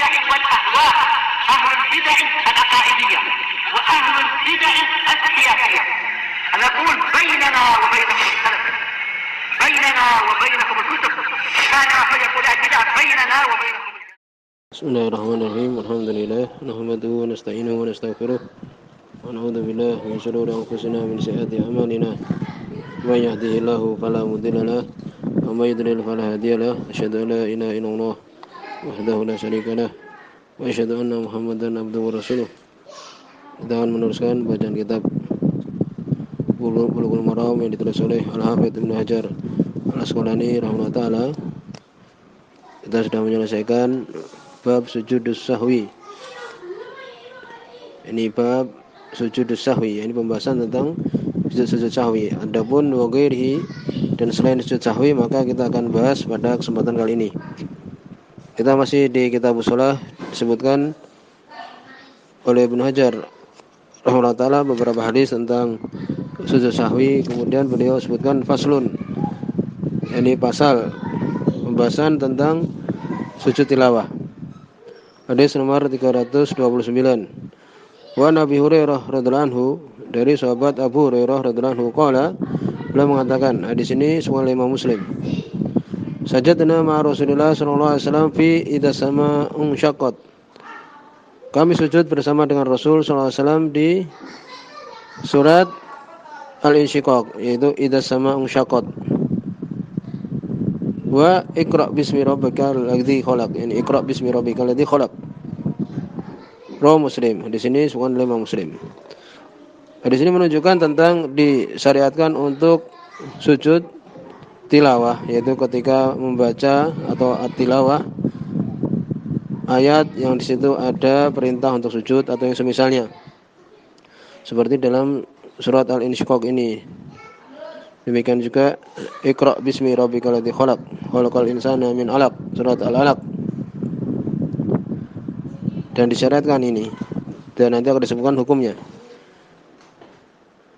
البدع والأهواء، أهل البدع العقائدية وأهل البدع السياسية. نقول بيننا وبينكم السلف، بيننا وبينكم الكتب، كان فيقول البدع بيننا وبينكم. بسم الله الرحمن الرحيم. الحمد لله نحمده ونستعينه ونستغفره ونعوذ بالله من شرور أنفسنا ومن سيئات أعمالنا. من يهده الله فلا مضل له ومن يضلل فلا هادي له. أشهد أن لا إله إلا الله وحده لا شريك له وأشهد أن محمدا عبده ورسوله. Kita akan meneruskan bacaan kitab Bulughul Maram yang ditulis oleh Al-Hafidz Ibnu Hajar Al-Asqalani rahimahullah taala. Kita sudah menyelesaikan bab sujudus sahwi. Ini bab sujudus sahwi, ini pembahasan tentang sujud sahwi. Adapun wa ghairihi dan selain sujud sahwi, maka kita akan bahas pada kesempatan kali ini. Kita masih di kitab shalah, disebutkan oleh Ibnu Hajar rahimahullah taala beberapa hadis tentang sujud sahwi. Kemudian beliau sebutkan faslun, ini pasal pembahasan tentang sujud tilawah. Hadis nomor 329. Wa Nabi Hurairah radhiyallahu anhu, dari sahabat Abu Hurairah radhiyallahu anhu qala, beliau mengatakan, hadis ini semua Imam Muslim. Sajadna ma Rasulullah sallallahu alaihi wasallam fi idza sama'un syaqqat. Kami sujud bersama dengan Rasul sallallahu alaihi wasallam di surat Al-Insyiqaq, yaitu idza sama'un syaqqat. Wa iqra bismi rabbikal ladzi khalaq, yani iqra bismi rabbikal ladzi khalaq. Rawi Muslim. Di sini semua Imam Muslim. Di sini menunjukkan tentang disyariatkan untuk sujud tilawah, yaitu ketika membaca atau at-tilawah ayat yang di situ ada perintah untuk sujud atau yang semisalnya. Seperti dalam surat Al-Insyiqaq ini. Demikian juga Iqra bismi rabbikal ladzi khalaq, khalaqal insana min 'alaq, surat Al-Alaq. Dan disyariatkan ini, dan nanti akan disebutkan hukumnya.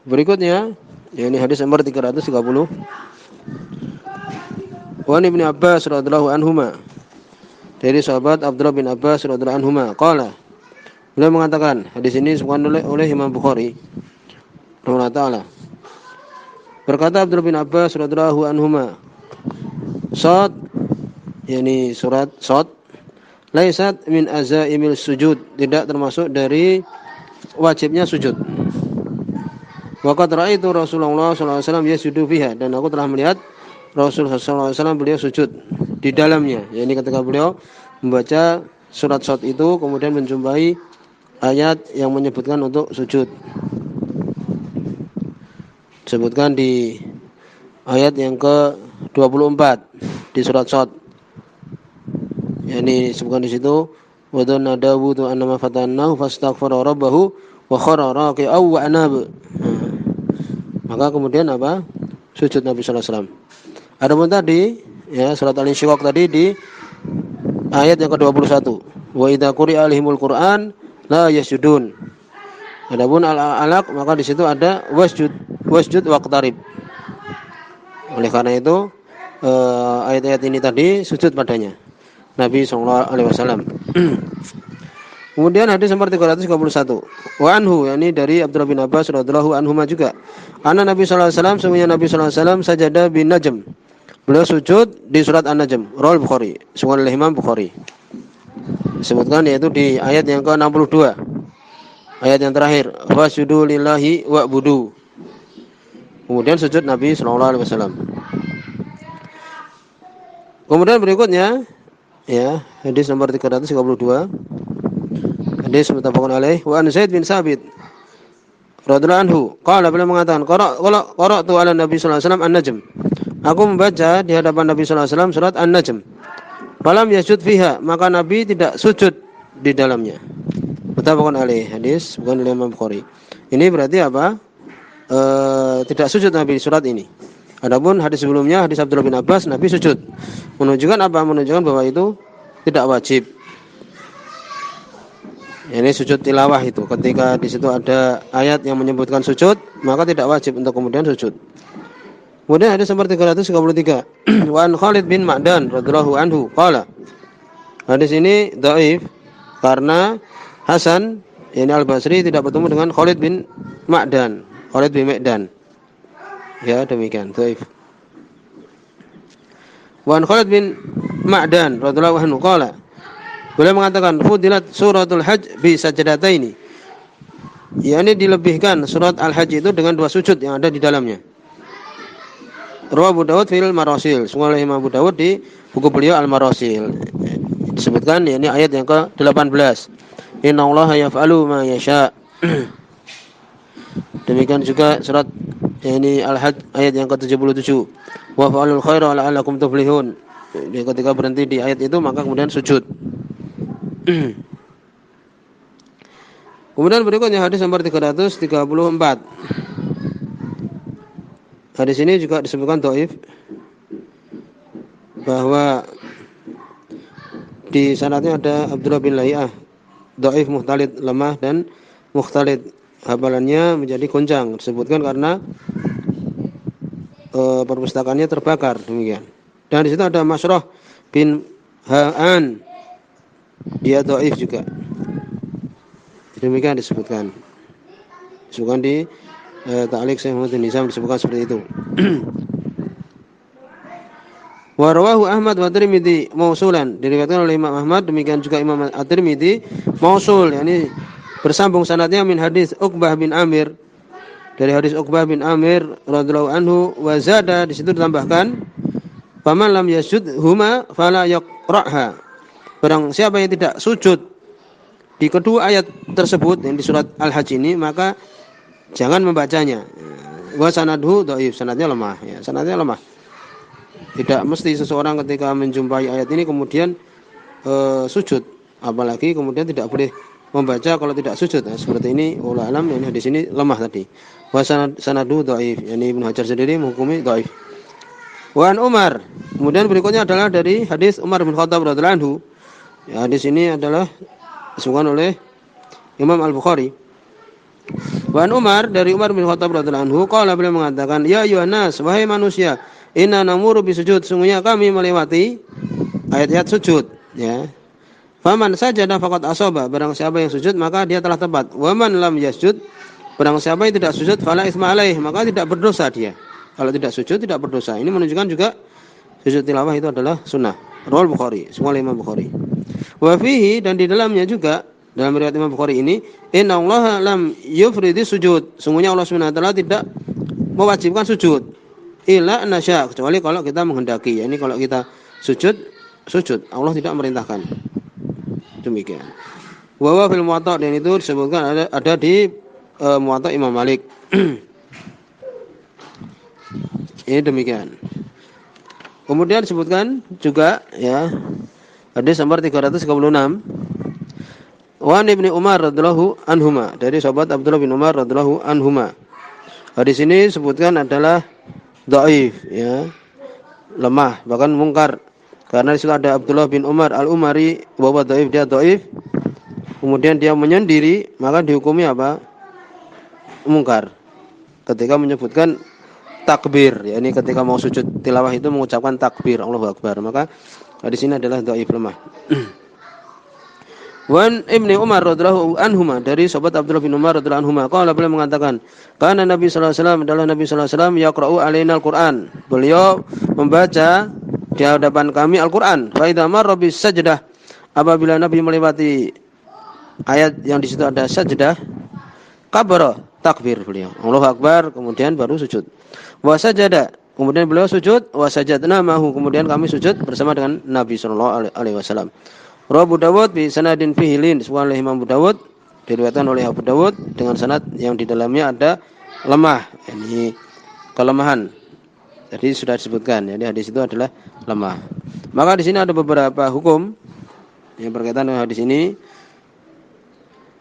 Berikutnya, ini hadis nomor 330. Wa Ibnu Abbas radhiyallahu anhuma, dari sahabat Abdullah bin Abbas radhiyallahu anhuma qala, beliau mengatakan, hadis ini disebutkan oleh Imam Bukhari rahimahullah taala. Berkata Abdullah bin Abbas radhiyallahu anhuma, Shad, yakni surat Shad, laisat min azaimil sujud, tidak termasuk dari wajibnya sujud. Wa qad ra'aitu Rasulullah sallallahu alaihi wasallam yasjudu fiha, dan aku telah melihat Rasulullah sallallahu alaihi wasallam beliau sujud di dalamnya, yakni ketika beliau membaca surat Shad itu kemudian menjumpai ayat yang menyebutkan untuk sujud. Disebutkan di ayat yang ke-24 di surat Shad. Yani disebutkan di situ, wa dhanna Dawudu annama fatannahu fastaghfara rabbahu wa khara raki'an wa anab. Maka kemudian apa? Sujud Nabi sallallahu alaihi wasallam. Adapun tadi ya surat Al-Insyiqaq tadi di ayat yang ke-21, wa idza quri'a alaihimul Qur'an la yasjudun. Adapun Al-Alaq, maka di situ ada wasjud waqtarib. Oleh karena itu ayat-ayat ini tadi sujud padanya Nabi sallallahu alaihi wasallam. Kemudian hadis nomor 331. Wa anhu, yakni dari Abdullah bin Abbas radhiyallahu anhuma juga. Anna Nabi sallallahu alaihi wasallam, sesungguhnya Nabi sallallahu alaihi wasallam sajada bin Najm. Beliau sujud di surat An-Najm. Rawal Bukhari, sungguh oleh Imam Bukhari. Disebutkan yaitu di ayat yang ke-62. Ayat yang terakhir, wasjudu lillahi wa'budu. Kemudian sujud Nabi sallallahu alaihi wasallam. Kemudian berikutnya ya, hadis nomor 332. Hadis muttafaqun alaih. Wa an Zaid bin Sabit radhiyallahu anhu qala, beliau mengatakan, qara'tu ala Nabi sallallahu alaihi wasallam An-Najm. Aku membaca di hadapan Nabi sallallahu alaihi wasallam surat An-Najm. Falam yasjud fiha, maka Nabi tidak sujud di dalamnya. Muttafaqun alaih, hadis bukan oleh Imam Bukhari. Ini berarti apa? Tidak sujud Nabi di surat ini. Adapun hadis sebelumnya, hadis Abdullah bin Abbas, Nabi sujud. Menunjukkan apa? Menunjukkan bahwa itu tidak wajib. Ini sujud tilawah itu. Ketika di situ ada ayat yang menyebutkan sujud, maka tidak wajib untuk kemudian sujud. Kemudian hadis nomor 333. Wa an Khalid bin Ma'dan radhiyallahu anhu qala. Hadis ini dhaif Karena Hasan ini Al-Basri tidak bertemu dengan Khalid bin Ma'dan. Khalid bin Ma'dan. Ya, demikian. Dhaif. Wa Khalid bin Ma'dan radhiyallahu anhu qala. Beliau mengatakan fudilat suratul hajj bi sajdataini. yakni dilebihkan surat Al-Hajj itu dengan 2 sujud yang ada di dalamnya. Rawi Abu Dawud fil Marasil. Sungguh Imam Abu Dawud di buku beliau Al-Marasil. Disebutkan yakni ayat yang ke-18. Innallaha yaf'alu ma yasha. Demikian juga surat yakni Al-Hajj ayat yang ke-77. Wa fa'alul khaira la'allakum tuflihun. Ketika berhenti di ayat itu maka kemudian sujud. Kemudian berikutnya hadis nomor 334. Hadis ini juga disebutkan dhaif bahwa di sanadnya ada Abdullah bin Lahi'ah, dhaif, mukhtalid, lemah dan mukhtalid. Hafalannya menjadi goncang, disebutkan karena perpustakaannya terbakar, demikian. Dan di situ ada Masrah bin Ha'an, dia dhaif juga. Demikian disebutkan di Ta'liq Syekh Muhammad bin Nizam disebutkan seperti itu. Wa rawahu Ahmad wa Tirmidzi mausulan, diriwayatkan oleh Imam Ahmad, demikian juga Imam At-Tirmidzi mausul, yakni bersambung sanadnya min hadis Uqbah bin Amir, dari hadis Uqbah bin Amir radhiyallahu anhu, wa zada, di situ ditambahkan faman lam yasjud huma fala yaqra'ha. Barang siapa yang tidak sujud di kedua ayat tersebut yang di surat Al-Hajj ini, maka jangan membacanya. Wa sanadhu dhaif, sanadnya lemah, ya, sanadnya lemah. Tidak mesti seseorang ketika menjumpai ayat ini kemudian sujud, apalagi kemudian tidak boleh membaca kalau tidak sujud. Nah, seperti ini wallahu alam, ini hadis ini lemah tadi. Wa sanadhu dhaif, yani Ibnu Hajar sendiri menghukumi dhaif. Wa an Umar, kemudian berikutnya adalah dari hadis Umar bin Khattab radhiyallahu anhu. Ya, hadis ini adalah disebutkan oleh Imam Al-Bukhari. Wa an Umar, dari Umar bin Khattab radhiyallahu anhu, qala, beliau mengatakan, ya ayyuhan nas, wahai manusia, inna namuru bisujud, sungguhnya kami melewati ayat-ayat sujud, ya. Faman sajada faqad asaba, barang siapa yang sujud maka dia telah tepat. Wa man lam yasjud, barang siapa yang tidak sujud fala isma alaih, maka tidak berdosa dia. Kalau tidak sujud tidak berdosa. Ini menunjukkan juga sujud tilawah itu adalah sunnah. Rawal Bukhari, semua Imam Bukhari. Wa fihi, dan di dalamnya juga dalam riwayat Imam Bukhari ini, innallaha lam yufridi sujud, sungguhnya Allah Subhanahu wa taala tidak mewajibkan sujud illa nasya, kecuali kalau kita menghendaki. Ini kalau kita sujud, Allah tidak merintahkan. Demikian. Wa wa fil Muwatta, dan itu disebutkan ada di Muwatta Imam Malik. Ini demikian. Kemudian disebutkan juga, ya, hadis nomor 336. Wa Ibnu Umar radhiyallahu anhuma, dari sahabat Abdullah bin Umar radhiyallahu anhuma. Hadis ini disebutkan adalah dhaif, ya, lemah, bahkan mungkar. Karena di situ ada Abdullah bin Umar Al-Umari, bahwa dhaif, dia dhaif. Kemudian dia menyendiri, maka dihukumi apa? Mungkar. Ketika menyebutkan takbir, ya, ini ketika mau sujud tilawah itu mengucapkan takbir, Allahu Akbar, maka di sini adalah dhaif, lemah. Wan Ibnu Umar radhiyallahu anhuma, dari sahabat Abdullah bin Umar radhiyallahu anhuma, qala, beliau mengatakan, kana Nabi sallallahu alaihi wasallam, adalah Nabi sallallahu alaihi wasallam yaqra'u alaina al-Qur'an, beliau membaca di hadapan kami Al-Qur'an. Fa idza marra bis sajdah, apabila Nabi melewati ayat yang di situ ada sajdah, kabara, takbir beliau, Allahu Akbar, kemudian baru sujud. Wa sajada, kemudian beliau sujud, wa sajadna ma'hu, kemudian kami sujud bersama dengan Nabi sallallahu alaihi wasallam. Rawi Abu Dawud bi sanadin fihi lin, oleh Imam Abu Dawud, diriwayatkan oleh Abu Dawud dengan sanad yang di dalamnya ada lemah, ini kelemahan. Jadi sudah disebutkan, jadi hadis itu adalah lemah. Maka di sini ada beberapa hukum yang berkaitan dengan hadis ini.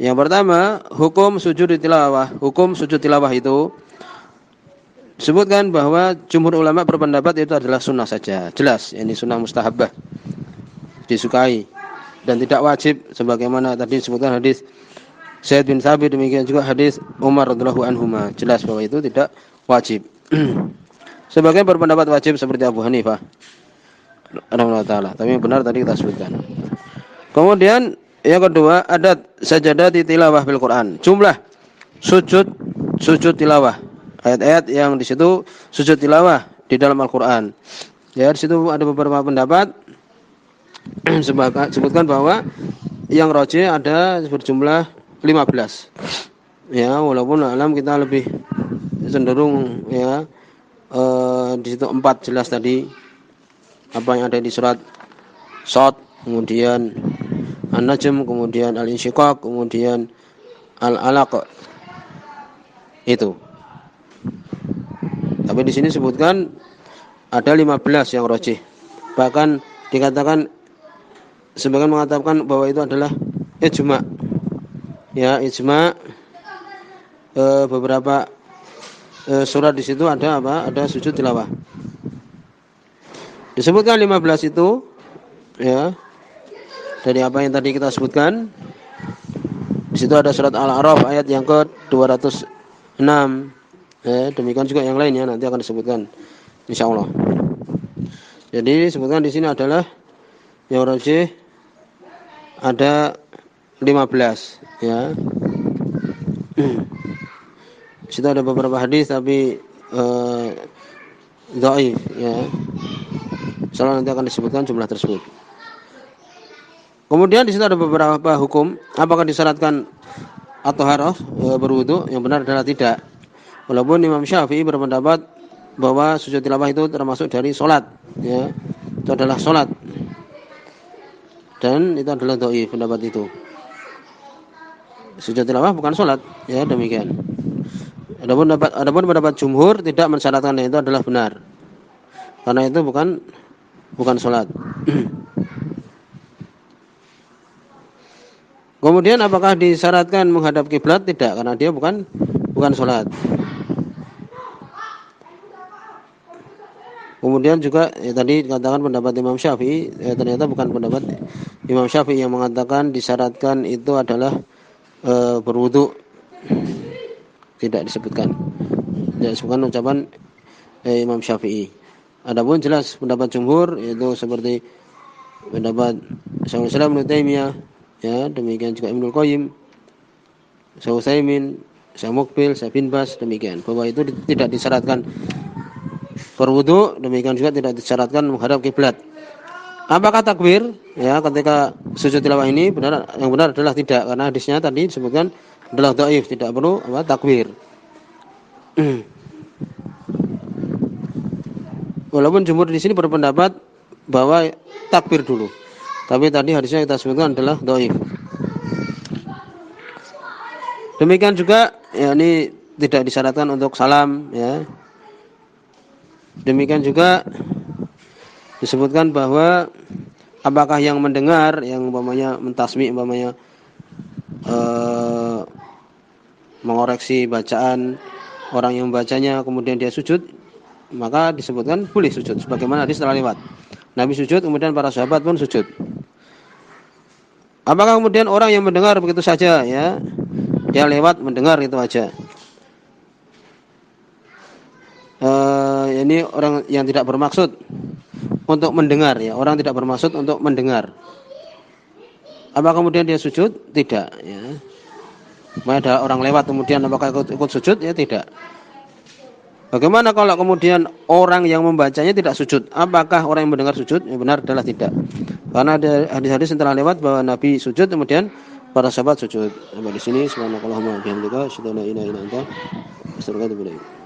Yang pertama, hukum sujud tilawah. Hukum sujud tilawah itu disebutkan bahwa jumhur ulama berpendapat itu adalah sunnah saja, jelas, ini sunnah mustahabah, disukai dan tidak wajib, sebagaimana tadi disebutkan hadis Zaid bin Thabit, demikian juga hadis Umar radhiyallahu anhuma, jelas bahwa itu tidak wajib. Sebagian berpendapat wajib seperti Abu Hanifah rahimahullah taala, tapi yang benar tadi kita sebutkan. Kemudian Yang kedua, ada sajadah di tilawah bil Quran. Jumlah sujud tilawah. Ayat-ayat yang di situ sujud tilawah di dalam Al-Qur'an. Ya, di situ ada beberapa pendapat sebutkan bahwa yang rajih ada berjumlah 15. Ya, walaupun alam kita lebih cenderung ya di situ 4 jelas tadi apa yang ada di surat Shad, kemudian An-Najm, kemudian Al-Insyiqaq, kemudian Al-Alaq. Itu. Tapi di sini sebutkan ada 15 yang rajih. Bahkan dikatakan sebagian mengatakan bahwa itu adalah ijma. Ya, ijma beberapa surat di situ ada apa? Ada sujud tilawah. Disebutkan 15 itu ya. Dari apa yang tadi kita sebutkan. Di situ ada surat Al-A'raf ayat yang ke-206. Demikian juga yang lainnya nanti akan disebutkan insyaallah. Jadi disebutkan di sini adalah yang rajih ada 15 ya. Di situ ada beberapa hadis tapi dhaif ya. Insyaallah nanti akan disebutkan jumlah tersebut. Kemudian di situ ada beberapa hukum, apakah disyaratkan at-thaharah berwudu? Yang benar adalah tidak. Walaupun Imam Syafi'i berpendapat bahwa sujud tilawah itu termasuk dari salat, ya. Itu adalah salat. Dan itu adalah dhaif pendapat itu. Sujud tilawah bukan salat, ya demikian. Adapun pendapat jumhur tidak mensyaratkan itu adalah benar. Karena itu bukan salat. Kemudian apakah disyaratkan menghadap kiblat? Tidak, karena dia bukan salat. Kemudian juga tadi dikatakan pendapat Imam Syafi'i, ternyata bukan pendapat Imam Syafi'i yang mengatakan disyaratkan itu adalah berwudu. Tidak disebutkan. Tidak disebutkan ucapan Imam Syafi'i. Adapun jelas pendapat jumhur yaitu seperti pendapat Syekhul Islam Ibnu Taimiyah, ya, demikian juga Ibnu Qayyim, Syekh Utsaimin, Syekh Muqbil, Syekh bin Bas, demikian bahwa itu tidak disyaratkan berwudu, demikian juga tidak disyaratkan menghadap kiblat. Apakah takbir? Ya, ketika sujud tilawah ini yang benar adalah tidak, karena hadisnya tadi disebutkan adalah dhaif, tidak perlu takbir. Walaupun jumhur di sini berpendapat bahwa takbir dulu. Tapi tadi hadisnya kita sebutkan adalah dhaif. Demikian juga ya, ini tidak disyaratkan untuk salam ya. Demikian juga disebutkan bahwa apakah yang mendengar yang umpamanya mentasmi umpamanya mengoreksi bacaan orang yang membacanya kemudian dia sujud, maka disebutkan boleh sujud sebagaimana hadis telah lewat. Nabi sujud kemudian para sahabat pun sujud. Apakah kemudian orang yang mendengar begitu saja ya, dia lewat mendengar itu aja. Ini orang yang tidak bermaksud untuk mendengar ya, orang tidak bermaksud untuk mendengar. Apa kemudian dia sujud? Tidak ya. Ada orang lewat kemudian apakah ikut sujud? Ya tidak. Bagaimana kalau kemudian orang yang membacanya tidak sujud? Apakah orang yang mendengar sujud? Yang benar adalah tidak. Karena ada hadis-hadis yang telah lewat bahwa Nabi sujud kemudian para sahabat sujud. Sampai di sini subhanakallahumma wa bihamdika asyhadu an la ilaha illa anta astaghfiruka wa atubu ilaik.